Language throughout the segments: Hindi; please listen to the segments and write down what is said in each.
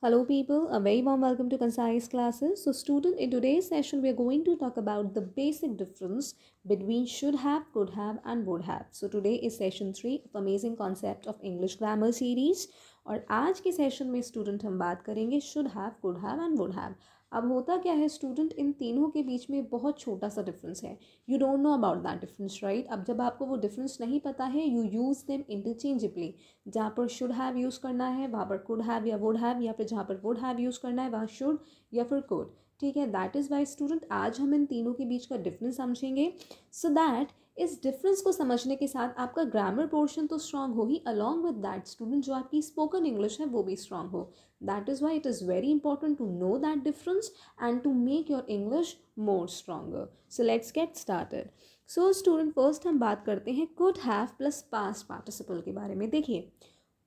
Hello people, a very warm welcome to Concise Classes. So student, in today's session we are going to talk about the basic difference between should have, could have and would have. So today is session 3 of amazing concept of English grammar series और आज के सेशन में स्टूडेंट हम बात करेंगे should have, could have and would have. अब होता क्या है स्टूडेंट, इन तीनों के बीच में बहुत छोटा सा डिफरेंस है। You don't know about that difference, right. अब जब आपको वो डिफरेंस नहीं पता है, यू यूज़ देम इंटरचेंजेबली। जहाँ पर शुड हैव यूज़ करना है वहाँ पर कुड हैव या वुड हैव, या फिर जहाँ पर वुड हैव यूज़ करना है वहाँ शुड या फिर कुड। ठीक है, दैट इज़ वाई स्टूडेंट आज हम इन तीनों के बीच का डिफरेंस समझेंगे, सो दैट इस डिफरेंस को समझने के साथ आपका ग्रामर पोर्शन तो स्ट्रांग हो ही, अलॉन्ग विद दैट स्टूडेंट जो आपकी स्पोकन इंग्लिश है वो भी स्ट्रांग हो। That is why it is very important to know that difference and to make your English more stronger. So let's get started. So student, first हम बात करते हैं could have plus past participle के बारे में। देखिए,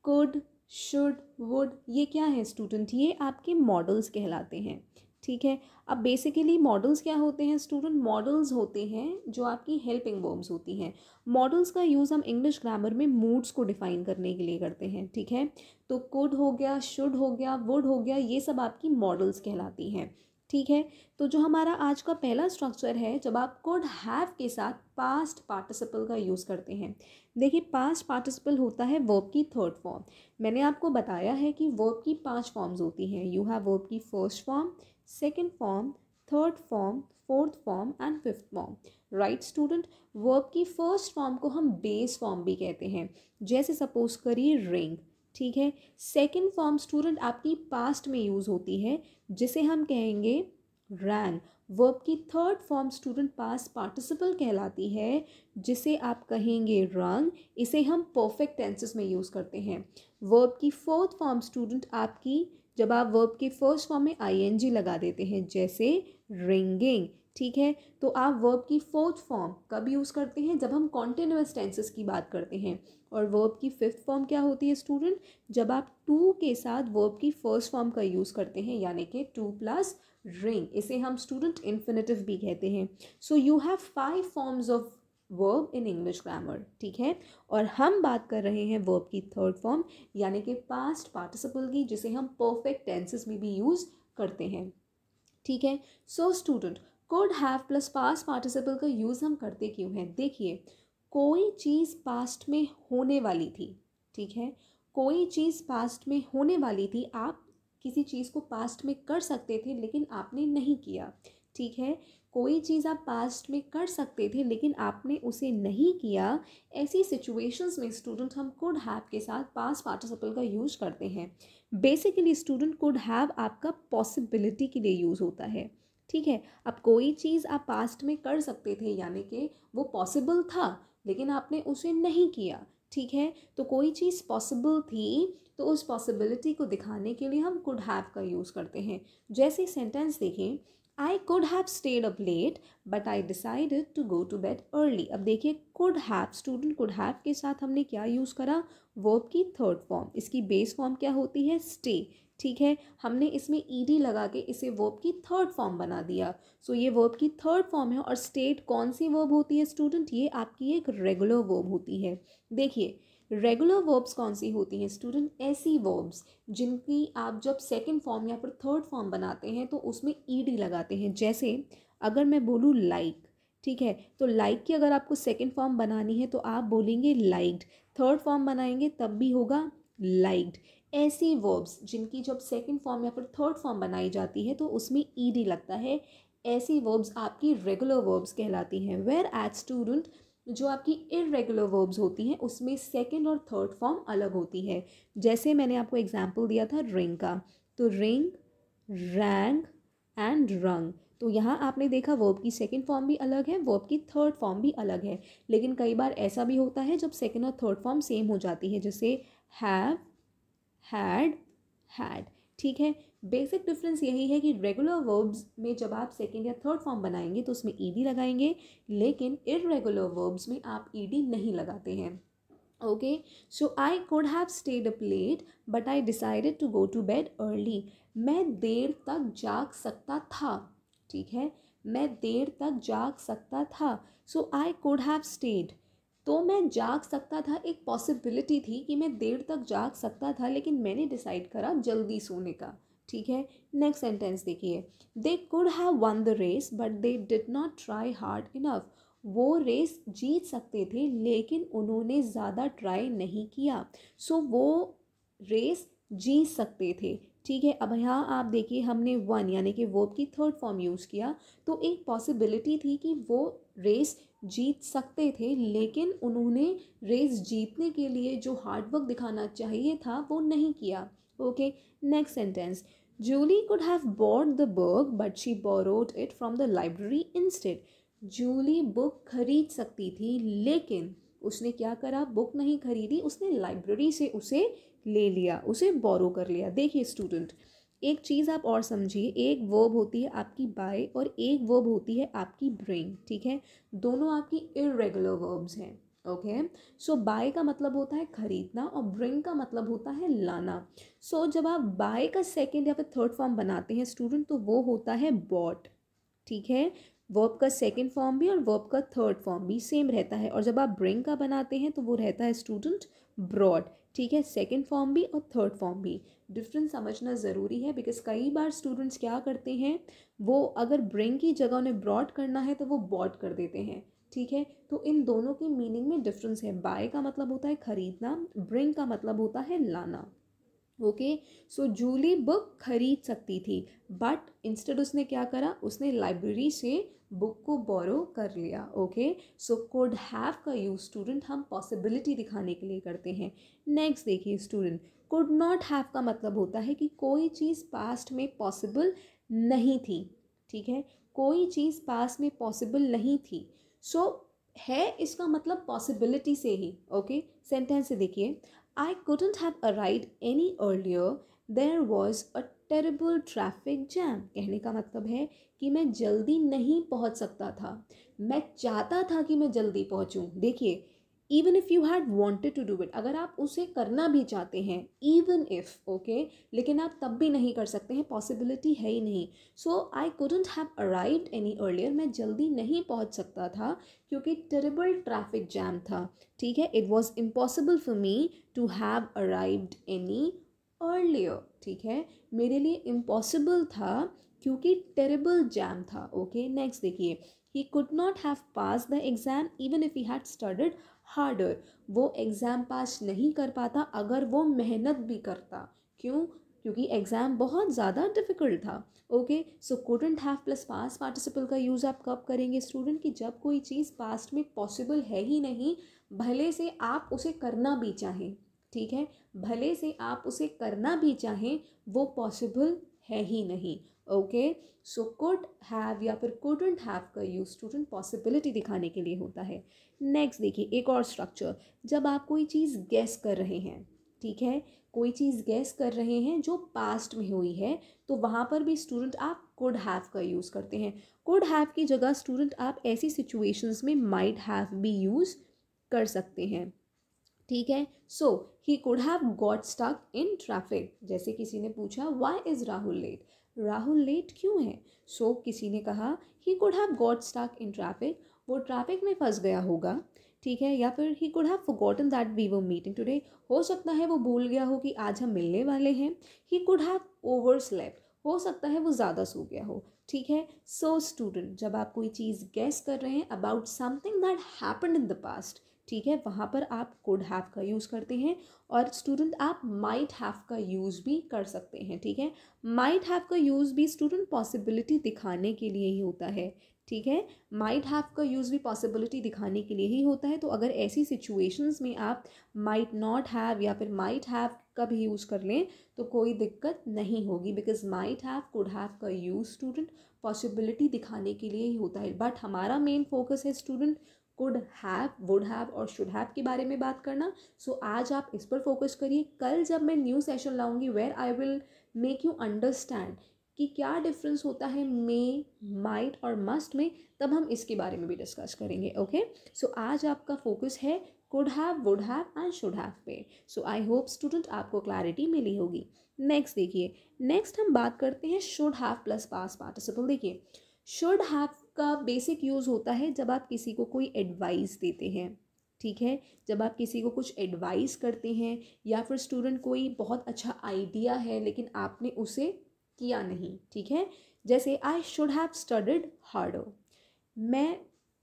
कुड, शुड, वुड, ये क्या है स्टूडेंट, ये आपके मॉडल्स कहलाते हैं। ठीक है, अब बेसिकली मॉडल्स क्या होते हैं स्टूडेंट, मॉडल्स होते हैं जो आपकी हेल्पिंग वर्ब्स होती हैं। मॉडल्स का यूज़ हम इंग्लिश ग्रामर में मूड्स को डिफाइन करने के लिए करते हैं। ठीक है, तो कुड हो गया, शुड हो गया, वुड हो गया, ये सब आपकी मॉडल्स कहलाती हैं। ठीक है, तो जो हमारा आज का पहला स्ट्रक्चर है, जब आप कुड हैव के साथ पास्ट पार्टिसिपल का यूज़ करते हैं। देखिए, पास्ट पार्टिसिपल होता है वर्ब की थर्ड फॉर्म। मैंने आपको बताया है कि वर्ब की 5 फॉर्म्स होती हैं। यू हैव वर्ब की first form, second form, third form, fourth form and fifth form. Right student, verb की फर्स्ट फॉर्म को हम बेस फॉर्म भी कहते हैं, जैसे सपोज करिए रिंग। ठीक है, सेकेंड फॉर्म स्टूडेंट आपकी पास्ट में यूज़ होती है, जिसे हम कहेंगे रैन। वर्ब की third form student past participle कहलाती है, जिसे आप कहेंगे रंग। इसे हम परफेक्ट टेंसेस में यूज़ करते हैं। वर्ब की फोर्थ फॉर्म स्टूडेंट आपकी, जब आप वर्ब के फर्स्ट फॉर्म में आईएनजी लगा देते हैं, जैसे रिंगिंग। ठीक है, तो आप वर्ब की फोर्थ फॉर्म कब यूज़ करते हैं, जब हम कॉन्टिन्यूअस टेंसेस की बात करते हैं। और वर्ब की फिफ्थ फॉर्म क्या होती है स्टूडेंट, जब आप टू के साथ वर्ब की फर्स्ट फॉर्म का यूज़ करते हैं, यानी कि टू प्लस रिंग। इसे हम स्टूडेंट इन्फिनेटिव भी कहते हैं। So you have 5 forms of verb in English grammar. ठीक है, और हम बात कर रहे हैं वर्ब की थर्ड फॉर्म यानी कि पास्ट पार्टिसिपल की, जिसे हम परफेक्ट टेंसेस में भी यूज़ करते हैं। ठीक है, so student, could have plus past participle का यूज़ हम करते क्यों हैं। देखिए, कोई चीज़ पास्ट में होने वाली थी। ठीक है, कोई चीज़ पास्ट में होने वाली थी, आप किसी चीज़ को पास्ट में कर सकते थे लेकिन आपने नहीं किया। ठीक है, कोई चीज़ आप पास्ट में कर सकते थे लेकिन आपने उसे नहीं किया। ऐसी सिचुएशंस में स्टूडेंट हम कुड हैव के साथ पास्ट पार्टिसिपल का यूज़ करते हैं। बेसिकली स्टूडेंट, कुड हैव आपका पॉसिबिलिटी के लिए यूज़ होता है। ठीक है, अब कोई चीज़ आप पास्ट में कर सकते थे, यानी कि वो पॉसिबल था लेकिन आपने उसे नहीं किया। ठीक है, तो कोई चीज़ पॉसिबल थी तो उस पॉसिबिलिटी को दिखाने के लिए हम कुड हैव का यूज़ करते हैं। जैसे सेंटेंस देखें, I could have stayed up late but I decided to go to bed early. अब देखिए, could have student, could have के साथ हमने क्या यूज़ करा, वर्ब की थर्ड फॉर्म। इसकी बेस फॉर्म क्या होती है, स्टे। ठीक है, हमने इसमें ईडी लगा के इसे वर्ब की थर्ड फॉर्म बना दिया। सो ये वर्ब की थर्ड फॉर्म है। और स्टेट कौन सी वर्ब होती है स्टूडेंट, ये आपकी एक रेगुलर वर्ब होती है। देखिए, रेगुलर वर्ब्स कौन सी होती हैं स्टूडेंट, ऐसी वर्ब्स जिनकी आप जब सेकंड फॉर्म या फिर थर्ड फॉर्म बनाते हैं तो उसमें ईडी लगाते हैं। जैसे अगर मैं बोलूँ लाइक, ठीक है, तो लाइक की अगर आपको सेकंड फॉर्म बनानी है तो आप बोलेंगे लाइक्ड, थर्ड फॉर्म बनाएंगे तब भी होगा लाइक्ड। ऐसी वर्ब्स जिनकी जब सेकंड फॉर्म या फिर थर्ड फॉर्म बनाई जाती है तो उसमें ईडी लगता है, ऐसी वर्ब्स आपकी रेगुलर वर्ब्स कहलाती हैं। वेयर एज स्टूडेंट, जो आपकी इरेगुलर वर्ब्स होती हैं उसमें सेकंड और थर्ड फॉर्म अलग होती है। जैसे मैंने आपको एग्जांपल दिया था रिंग का, तो रिंग, रैंग एंड रंग। तो यहाँ आपने देखा वर्ब की सेकंड फॉर्म भी अलग है, वर्ब की थर्ड फॉर्म भी अलग है। लेकिन कई बार ऐसा भी होता है जब सेकंड और थर्ड फॉर्म सेम हो जाती है, जैसे हैव, हैड, हैड। ठीक है, बेसिक डिफरेंस यही है कि रेगुलर वर्ब्स में जब आप सेकेंड या थर्ड फॉर्म बनाएंगे तो उसमें ईडी लगाएंगे, लेकिन इरेगुलर वर्ब्स में आप ईडी नहीं लगाते हैं। Okay, so I could have stayed up late but I decided to go to bed early. मैं देर तक जाग सकता था। ठीक है, मैं देर तक जाग सकता था। सो आई कुड हैव स्टेड, तो मैं जाग सकता था, एक पॉसिबिलिटी थी कि मैं देर तक जाग सकता था, लेकिन मैंने डिसाइड करा जल्दी सोने का। ठीक है। नेक्स्ट सेंटेंस देखिए, they could have won the race but they did not try hard enough. वो रेस जीत सकते थे लेकिन उन्होंने ज़्यादा ट्राई नहीं किया। सो वो रेस जीत सकते थे, ठीक है। अब यहाँ आप देखिए हमने वन यानी कि वर्ब की थर्ड फॉर्म यूज़ किया, तो एक पॉसिबिलिटी थी कि वो रेस जीत सकते थे लेकिन उन्होंने रेस जीतने के लिए जो हार्ड वर्क दिखाना चाहिए था वो नहीं किया। Okay, next sentence, Julie could have bought the book but she borrowed it from the library instead. Julie book खरीद सकती थी लेकिन उसने क्या करा, बुक नहीं खरीदी, उसने लाइब्रेरी से उसे ले लिया, उसे बोरो कर लिया। देखिए स्टूडेंट, एक चीज़ आप और समझिए, एक वर्ब होती है आपकी बाय और एक वर्ब होती है आपकी ब्रिंग, ठीक है। दोनों आपकी इर्रेगुलर वर्ब्स हैं। ओके, सो बाय का मतलब होता है खरीदना और ब्रिंग का मतलब होता है लाना। सो जब आप बाय का सेकेंड या फिर थर्ड फॉर्म बनाते हैं स्टूडेंट, तो वो होता है बॉट, ठीक है। वर्ब का सेकेंड फॉर्म भी और वर्ब का थर्ड फॉर्म भी सेम रहता है। और जब आप ब्रिंग का बनाते हैं तो वो रहता है स्टूडेंट ब्रॉड, ठीक है। सेकेंड फॉर्म भी और थर्ड फॉर्म भी डिफरेंस समझना ज़रूरी है, बिकॉज कई बार स्टूडेंट्स क्या करते हैं, वो अगर ब्रिंग की जगह उन्हें ब्रॉड करना है तो वो बॉड कर देते हैं, ठीक है। तो इन दोनों की मीनिंग में डिफरेंस है। बाय का मतलब होता है खरीदना, ब्रिंग का मतलब होता है लाना। ओके, सो जूली बुक खरीद सकती थी बट इंस्टेड उसने क्या करा, उसने लाइब्रेरी से बुक को बोरो कर लिया। ओके, सो कुड हैव का यूज स्टूडेंट हम पॉसिबिलिटी दिखाने के लिए करते हैं। नेक्स्ट देखिए स्टूडेंट, कुड नॉट हैव का मतलब होता है कि कोई चीज़ पास्ट में पॉसिबल नहीं थी, ठीक है। कोई चीज़ पास्ट में पॉसिबल नहीं थी, सो है इसका मतलब पॉसिबिलिटी से ही। ओके, सेंटेंस से देखिए, I couldn't have arrived any earlier. There was a terrible traffic jam. कहने का मतलब है कि मैं जल्दी नहीं पहुंच सकता था, मैं चाहता था कि मैं जल्दी पहुंचूं। देखिए, even if you had wanted to do it, अगर आप उसे करना भी चाहते हैं, even if, okay, लेकिन आप तब भी नहीं कर सकते हैं, पॉसिबिलिटी है ही नहीं। So I couldn't have arrived any earlier. मैं जल्दी नहीं पहुंच सकता था क्योंकि टेरिबल ट्रैफिक जैम था, ठीक है। It was impossible for me to have arrived any earlier, ठीक है। मेरे लिए इम्पॉसिबल था क्योंकि टेरिबल जैम था। ओके, नेक्स्ट देखिए, he could not have pass the exam even if he had studied harder. वो एग्ज़ाम पास नहीं कर पाता अगर वो मेहनत भी करता। क्यों? क्योंकि एग्ज़ाम बहुत ज़्यादा डिफ़िकल्ट था। Okay, so couldn't have plus past participle का यूज़ आप कब करेंगे स्टूडेंट, कि जब कोई चीज़ पास्ट में पॉसिबल है ही नहीं, भले से आप उसे करना भी चाहें, ठीक है। भले से आप उसे करना भी चाहें, वो पॉसिबल है ही नहीं। ओके, सो कुड हैव या फिर कुडंट हैव का यूज स्टूडेंट पॉसिबिलिटी दिखाने के लिए होता है। नेक्स्ट देखिए, एक और स्ट्रक्चर, जब आप कोई चीज़ गेस कर रहे हैं, ठीक है, कोई चीज़ गेस कर रहे हैं जो पास्ट में हुई है, तो वहाँ पर भी स्टूडेंट आप कुड हैव का यूज़ करते हैं। कुड हैव की जगह स्टूडेंट आप ऐसी सिचुएशंस में माइट हैव भी यूज़ कर सकते हैं, ठीक है। So he could have got stuck in traffic. जैसे किसी ने पूछा why is Rahul late, Rahul late क्यों है। सो किसी ने कहा he could have got stuck in traffic, वो ट्रैफिक में फंस गया होगा, ठीक है। या फिर he could have forgotten that we were meeting today, हो सकता है वो भूल गया हो कि आज हम मिलने वाले हैं। ही कुड हैव ओवर स्लेप्ट, हो सकता है वो ज़्यादा सो गया हो, ठीक है। सो स्टूडेंट, जब आप कोई चीज़ गेस कर रहे हैं about something that happened in the past, ठीक है, वहाँ पर आप कुड हैव का यूज़ करते हैं। और स्टूडेंट आप माइट हैव का यूज़ भी कर सकते हैं, ठीक है। माइट हैव का यूज़ भी स्टूडेंट पॉसिबिलिटी दिखाने के लिए ही होता है, ठीक है। माइट हैव का यूज़ भी पॉसिबिलिटी दिखाने के लिए ही होता है। तो अगर ऐसी सिचुएशंस में आप माइट नॉट हैव या फिर माइट हैव का भी यूज़ कर लें तो कोई दिक्कत नहीं होगी, because might have could have का यूज़ स्टूडेंट पॉसिबिलिटी दिखाने के लिए ही होता है। बट हमारा मेन फोकस है student could have, would have और शुड हैव के बारे में बात करना। सो आज आप इस पर फोकस करिए। कल जब मैं न्यू सेशन लाऊंगी where I will make you understand कि क्या डिफरेंस होता है मे, माइट और मस्ट में, तब हम इसके बारे में भी डिस्कस करेंगे। ओके, सो आज आपका फोकस है could have, would have and should have पे। सो आई होप स्टूडेंट आपको क्लैरिटी मिली होगी। नेक्स्ट देखिए, नेक्स्ट हम बात करते हैं should have plus past participle. देखिए, शुड हैव का बेसिक यूज़ होता है जब आप किसी को कोई एडवाइस देते हैं, ठीक है। जब आप किसी को कुछ एडवाइस करते हैं या फिर स्टूडेंट कोई बहुत अच्छा आइडिया है लेकिन आपने उसे किया नहीं, ठीक है। जैसे आई शुड हैव स्टडीड हार्डर, मैं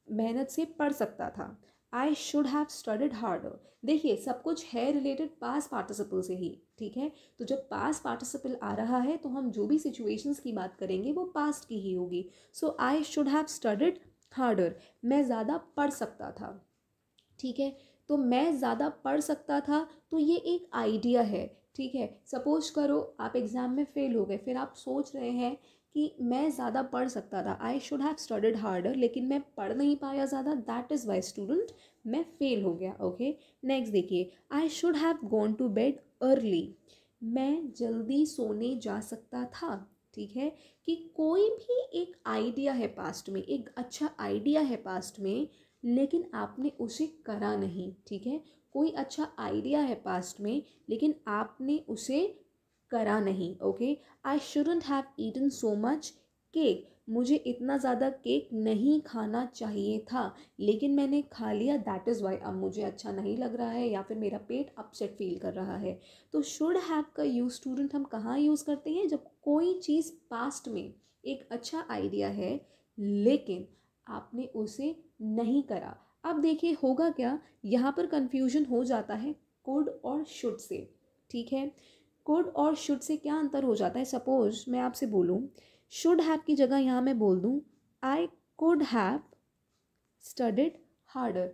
मेहनत से पढ़ सकता था। I should have studied harder, देखिए सब कुछ है रिलेटेड पास्ट पार्टिसिपल से ही, ठीक है। तो जब पास्ट पार्टिसिपल आ रहा है तो हम जो भी सिचुएशंस की बात करेंगे वो पास्ट की ही होगी। So I should have studied harder, मैं ज़्यादा पढ़ सकता था, ठीक है। तो मैं ज़्यादा पढ़ सकता था, तो ये एक आइडिया है, ठीक है। सपोज करो आप एग्ज़ाम में फेल हो गए, फिर आप सोच रहे हैं कि मैं ज़्यादा पढ़ सकता था, I should have studied harder, लेकिन मैं पढ़ नहीं पाया ज़्यादा, दैट इज़ वाई स्टूडेंट मैं फेल हो गया, ओके। नेक्स्ट देखिए, I should have gone to bed early, मैं जल्दी सोने जा सकता था, ठीक है। कि कोई भी एक आइडिया है पास्ट में, एक अच्छा आइडिया है पास्ट में, लेकिन आपने उसे करा नहीं, ठीक है। कोई अच्छा आइडिया है पास्ट में लेकिन आपने उसे करा नहीं, okay. I shouldn't have eaten so much cake, मुझे इतना ज़्यादा केक नहीं खाना चाहिए था, लेकिन मैंने खा लिया, दैट इज़ वाई अब मुझे अच्छा नहीं लग रहा है या फिर मेरा पेट अपसेट फील कर रहा है। तो शुड हैव का यूज़ स्टूडेंट हम कहाँ यूज़ करते हैं, जब कोई चीज़ पास्ट में एक अच्छा आइडिया है लेकिन आपने उसे नहीं करा। अब देखिए होगा क्या, यहाँ पर कंफ्यूजन हो जाता है कुड और शुड से, ठीक है। कुड और शुड से क्या अंतर हो जाता है, सपोज मैं आपसे बोलूँ शुड हैव की जगह यहाँ मैं बोल दूँ आई कुड हैव स्टडीड हार्डर,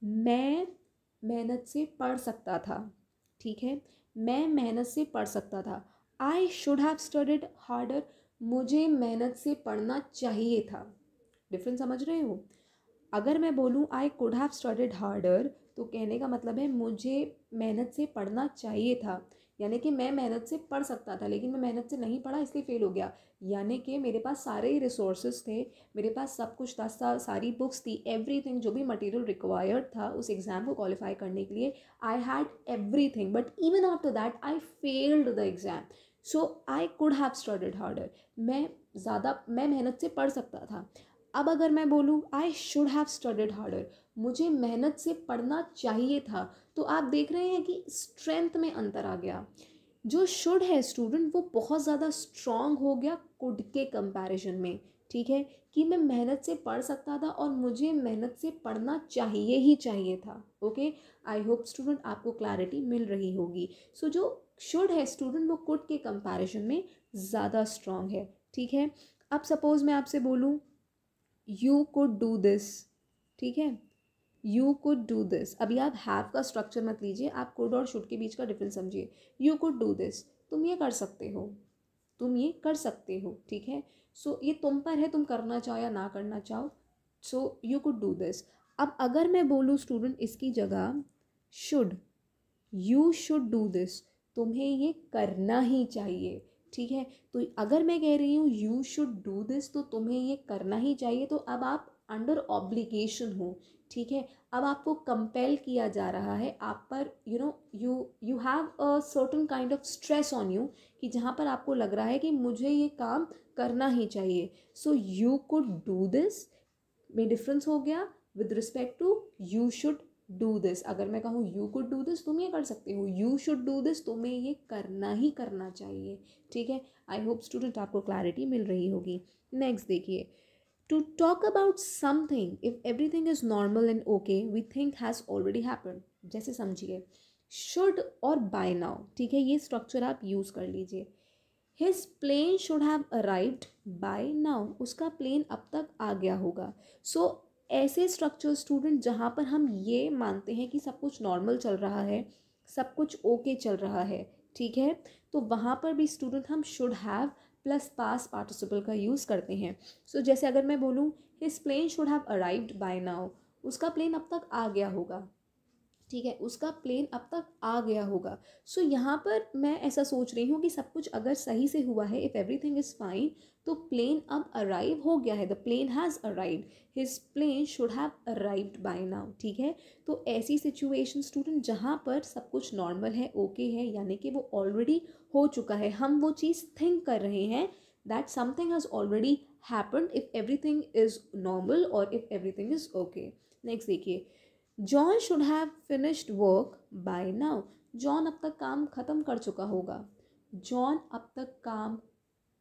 मैं मेहनत से पढ़ सकता था, ठीक है। मैं मेहनत से पढ़ सकता था। I should have studied harder, मुझे मेहनत से पढ़ना चाहिए था। डिफरेंस समझ रहे हो। अगर मैं बोलूँ आई कुड हैव स्टडीड हार्डर, तो कहने का मतलब है मुझे मेहनत से पढ़ना चाहिए था, यानी कि मैं मेहनत से पढ़ सकता था लेकिन मैं मेहनत से नहीं पढ़ा इसलिए फेल हो गया। यानी कि मेरे पास सारे ही रिसोर्सेज थे, मेरे पास सब कुछ था, सारी बुक्स थी, एवरीथिंग जो भी मटेरियल रिक्वायर्ड था उस एग्ज़ाम को क्वालिफाई करने के लिए, I had everything, but even after that I failed the exam. So I could have studied harder, मैं मेहनत से पढ़ सकता था। अब अगर मैं बोलूँ आई शुड हैव स्टडीड हार्डर, मुझे मेहनत से पढ़ना चाहिए था, तो आप देख रहे हैं कि स्ट्रेंथ में अंतर आ गया। जो शुड है स्टूडेंट वो बहुत ज़्यादा स्ट्रॉन्ग हो गया कुड के कंपैरिजन में, ठीक है। कि मैं मेहनत से पढ़ सकता था और मुझे मेहनत से पढ़ना चाहिए ही चाहिए था, ओके। आई होप स्टूडेंट आपको क्लैरिटी मिल रही होगी। सो जो शुड है स्टूडेंट वो कुड के कंपैरिजन में ज़्यादा स्ट्रॉन्ग है, ठीक है। अब सपोज़ मैं आपसे बोलूँ यू कुड डू दिस, ठीक है। यू कुड डू दिस, अभी आप हैव का स्ट्रक्चर मत लीजिए, आप कुड और शुड के बीच का डिफरेंस समझिए। यू कुड डू दिस, तुम ये कर सकते हो, तुम ये कर सकते हो, ठीक है। सो ये तुम पर है, तुम करना चाहो या ना करना चाहो। सो यू कुड डू दिस। अब अगर मैं बोलूँ स्टूडेंट इसकी जगह should, you should do this, तुम्हें ये करना ही चाहिए, ठीक है। तो अगर मैं कह रही हूँ यू शुड डू दिस तो तुम्हें ये करना ही चाहिए, तो अब आप अंडर ऑब्लिगेशन हो, ठीक है। अब आपको कंपेल किया जा रहा है, आप पर you have a certain kind of stress on you, कि जहाँ पर आपको लग रहा है कि मुझे ये काम करना ही चाहिए। So you could do this में डिफरेंस हो गया with respect to you should do this. अगर मैं कहूँ यू कुड डू दिस तुम ये कर सकते हो, यू शुड डू दिस तुम्हें ये करना ही करना चाहिए, ठीक है। आई होप स्टूडेंट आपको क्लैरिटी मिल रही होगी। नेक्स्ट देखिए, to talk about something if everything is normal and okay we think has already happen, जैसे समझिए शुड और बाय नाउ, ठीक है। ये स्ट्रक्चर आप यूज़ कर लीजिए। His plane should have arrived by now, उसका प्लेन अब तक आ गया होगा। सो ऐसे स्ट्रक्चर स्टूडेंट जहाँ पर हम ये मानते हैं कि सब कुछ नॉर्मल चल रहा है, सब कुछ ओके चल रहा है, ठीक है, तो वहाँ पर भी स्टूडेंट हम should have plus past participle का यूज़ करते हैं। सो जैसे अगर मैं बोलूँ his plane should have arrived by now, उसका प्लेन अब तक आ गया होगा, ठीक है, उसका प्लेन अब तक आ गया होगा। सो यहाँ पर मैं ऐसा सोच रही हूँ कि सब कुछ अगर सही से हुआ है, इफ़ एवरीथिंग इज़ फाइन, तो प्लेन अब अराइव हो गया है, the plane has arrived, his plane should have arrived by now, ठीक है। तो ऐसी सिचुएशन स्टूडेंट जहाँ पर सब कुछ नॉर्मल है, ओके है, यानी कि वो ऑलरेडी हो चुका है, हम वो चीज़ थिंक कर रहे हैं that something has already happened if everything is normal और if everything is okay. Next देखिए, John should have finished work by now, John अब तक काम ख़त्म कर चुका होगा, जॉन अब तक काम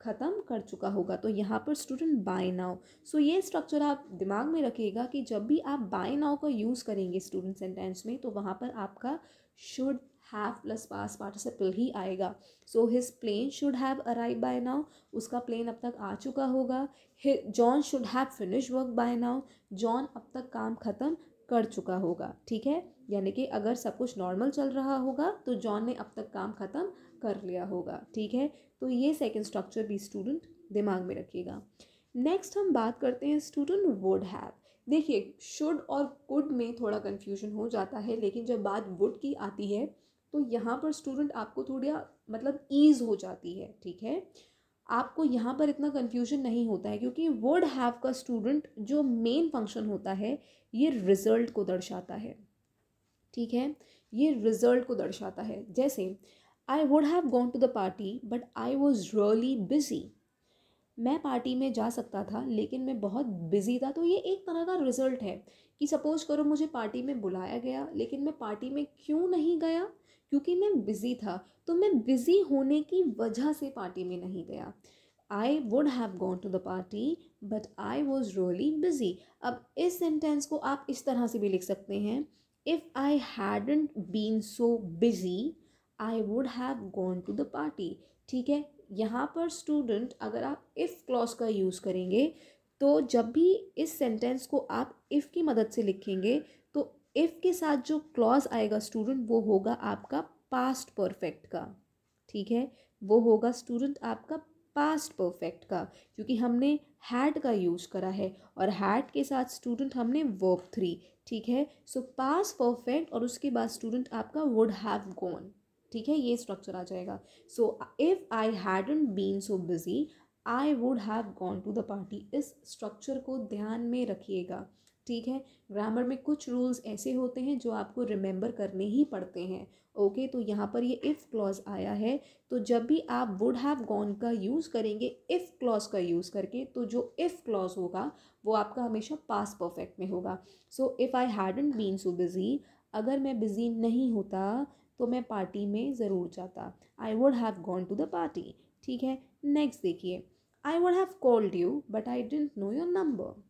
ख़त्म कर चुका होगा। तो यहाँ पर स्टूडेंट बाय नाउ। सो ये स्ट्रक्चर आप दिमाग में रखिएगा कि जब भी आप बाय नाउ का यूज़ करेंगे स्टूडेंट सेंटेंस में, तो वहाँ पर आपका should have plus past participle ही आएगा। So his plane should have arrive by now, उसका प्लेन अब तक आ चुका होगा। John should have finish work by now, John अब तक काम ख़त्म कर चुका होगा। ठीक है, यानी कि अगर सब कुछ नॉर्मल चल रहा होगा तो जॉन ने अब तक काम ख़त्म कर लिया होगा। ठीक है, तो ये सेकंड स्ट्रक्चर भी स्टूडेंट दिमाग में रखिएगा। नेक्स्ट हम बात करते हैं स्टूडेंट वुड हैव। देखिए, शुड और कुड में थोड़ा कन्फ्यूजन हो जाता है, लेकिन जब बात वुड की आती है तो यहाँ पर स्टूडेंट आपको थोड़ा मतलब ईज हो जाती है। ठीक है, आपको यहाँ पर इतना कन्फ्यूजन नहीं होता है, क्योंकि वुड हैव का स्टूडेंट जो मेन फंक्शन होता है ये रिजल्ट को दर्शाता है। ठीक है, ये रिजल्ट को दर्शाता है। जैसे I would have gone to the party but I was really busy. मैं पार्टी में जा सकता था लेकिन मैं बहुत बिजी था। तो ये एक तरह का रिजल्ट है कि सपोज करो मुझे पार्टी में बुलाया गया लेकिन मैं पार्टी में क्यों नहीं गया, क्योंकि मैं बिजी था। तो मैं बिजी होने की वजह से पार्टी में नहीं गया। I would have gone to the party but I was really busy. अब इस सेंटेंस को आप इस तरह से भी लिख सकते हैं, if I hadn't been so busy I would have gone to the party. ठीक है, यहाँ पर स्टूडेंट अगर आप इफ़ क्लॉज का यूज़ करेंगे तो जब भी इस सेंटेंस को आप इफ़ की मदद से लिखेंगे तो इफ़ के साथ जो क्लॉज आएगा स्टूडेंट वो होगा आपका पास्ट परफेक्ट का। ठीक है, वो होगा स्टूडेंट आपका पास्ट परफेक्ट का, क्योंकि हमने हैड का यूज़ करा है और हैड के साथ स्टूडेंट हमने वर्ब 3। ठीक है, सो पास्ट परफेक्ट और उसके बाद स्टूडेंट आपका वुड हैव गॉन। ठीक है, ये स्ट्रक्चर आ जाएगा। So if I hadn't been so busy I would have gone to the party. इस स्ट्रक्चर को ध्यान में रखिएगा। ठीक है, ग्रामर में कुछ रूल्स ऐसे होते हैं जो आपको रिमेंबर करने ही पड़ते हैं। ओके, तो यहाँ पर ये इफ़ क्लॉज आया है, तो जब भी आप वुड हैव गॉन का यूज़ करेंगे इफ़ क्लॉज का यूज़ करके, तो जो इफ़ क्लॉज होगा वो आपका हमेशा पास्ट परफेक्ट में होगा। So if I hadn't been so busy, अगर मैं बिज़ी नहीं होता तो मैं पार्टी में ज़रूर जाता। I would have gone to the party. ठीक है, नेक्स्ट देखिए, I would have called you but I didn't know your number.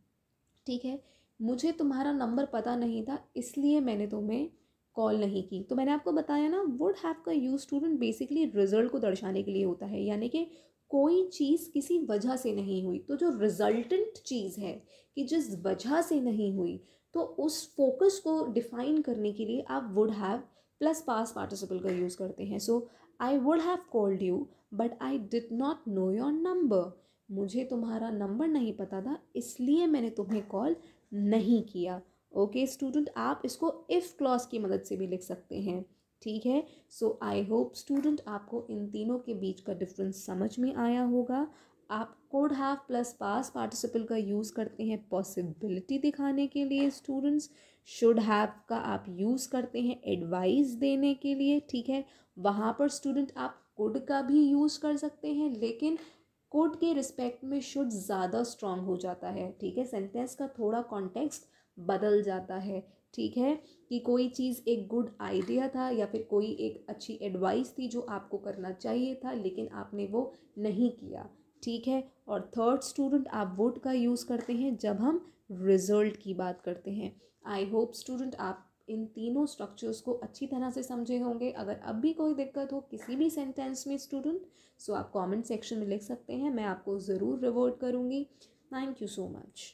ठीक है, मुझे तुम्हारा नंबर पता नहीं था इसलिए मैंने तुम्हें कॉल नहीं की। तो मैंने आपको बताया ना, वुड हैव का यूज स्टूडेंट बेसिकली रिजल्ट को दर्शाने के लिए होता है, यानी कि कोई चीज़ किसी वजह से नहीं हुई तो जो रिजल्टेंट चीज़ है कि जिस वजह से नहीं हुई, तो उस फोकस को डिफाइन करने के लिए आप would have plus past participle का यूज़ करते हैं। So I would have called you but I did not know your number. मुझे तुम्हारा नंबर नहीं पता था इसलिए मैंने तुम्हें कॉल नहीं किया। ओके स्टूडेंट, आप इसको इफ़ क्लॉज की मदद से भी लिख सकते हैं। ठीक है, सो आई होप स्टूडेंट आपको इन तीनों के बीच का डिफरेंस समझ में आया होगा। आप could have plus past participle का यूज़ करते हैं पॉसिबिलिटी दिखाने के लिए स्टूडेंट्स। शुड हैव का आप यूज़ करते हैं एडवाइस देने के लिए। ठीक है, वहाँ पर स्टूडेंट आप कुड का भी यूज़ कर सकते हैं, लेकिन कुड के रिस्पेक्ट में शुड ज़्यादा स्ट्रांग हो जाता है। ठीक है, सेंटेंस का थोड़ा कॉन्टेक्स्ट बदल जाता है। ठीक है, कि कोई चीज़ एक गुड आइडिया था या फिर कोई एक अच्छी एडवाइस थी जो आपको करना चाहिए था लेकिन आपने वो नहीं किया। ठीक है, और थर्ड स्टूडेंट आप वुड का यूज़ करते हैं जब हम रिजल्ट की बात करते हैं। आई होप स्टूडेंट आप इन तीनों स्ट्रक्चर्स को अच्छी तरह से समझे होंगे। अगर अब भी कोई दिक्कत हो किसी भी सेंटेंस में स्टूडेंट, सो आप कमेंट सेक्शन में लिख सकते हैं, मैं आपको ज़रूर रिवॉर्ड करूँगी। Thank you so much.